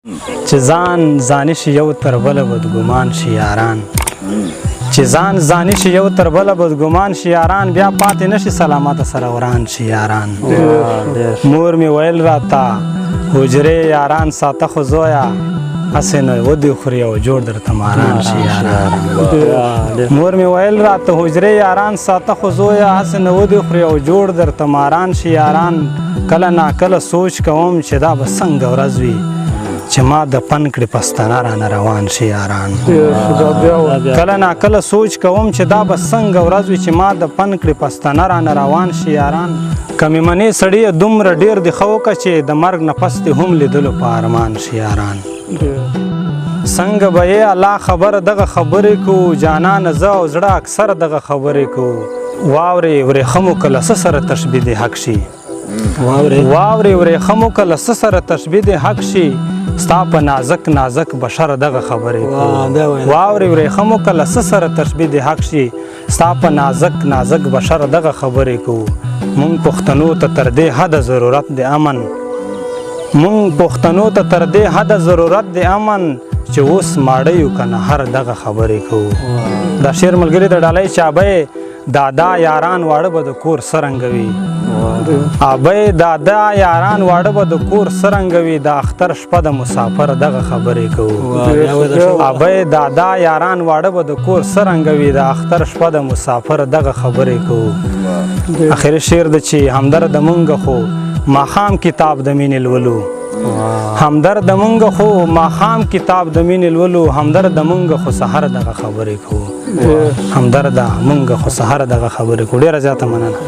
چې ځان ځاني شي یو تر بله بدګمان شي یاران، چې ځان ځاني شي یو تر بله بدګمان شي یاران، بیا پاتې نشي سلامته سره وران شي یاران. مور مې ویل راته حجرې یاران ساته خو زویه هسې نه ودې خوري او جوړ درته ماران شي یاران. مور مې ویل راته حجرې یاران ساته خو زویه هسې نه ودې خوري او جوړ درته ماران شي یاران. کله ناکله سوچ کوم چې دا به څنګه ورځ وي چې ما د پن کړې پښتانه رانه روان شي یاران. کله ناکله سوچ کوم چې دا به څنګه ورځ وي چې ما د پن کړې پښتانه رانه روان شي یاران. که مې منې سړیه دومره ډېر دې ښه وکړه چې د مرګ نه پس دې هم لیدلو په ارمان شي یاران. څنګه به یې الله خبره دغه خبرې کوو جانانه زه او زړه اکثر دغه خبرې کوو. واورې ورېښمو که له څه سره تشبیه دې حق شي، واورې ورېښمو که له څه سره تشبیه دې حق شي، ستا په نازک نازک بشر دغه خبرې کوو. واورې ورېښمو که له څه سره تشبیه دې حق شي، ستا په نازک نازک بشر دغه خبرې کوو. مونږ پښتنو ته تر دې حده ضرورت د امن، مونږ پښتنو ته تر دې حده ضرورت د امن چې اوس ماړه یو که نه هر دغه خبرې کوو. دا شعر ملګري د ډالۍ چابی دادا یاران واړه به د کور څرنګه وي، ابۍ دادا یاران واړه به د کور څرنګه وي، د اختر شپه د مسافر دغه خبرې کوو. ابۍ دادا یاران واړه به د کور څرنګه وي، د اختر شپه د مسافر دغه خبرې کوو. اخري شعر د چې همدرد مونږ خو ماښام کتاب د مینې لولو، همدرد مونږ خو ماښام کتاب د مینې لولو، همدرد مونږ خو سحر دغه خبرې کوو. همدرد مونږ خو سحر دغه خبرې کوو. ډېره زیاته مننه.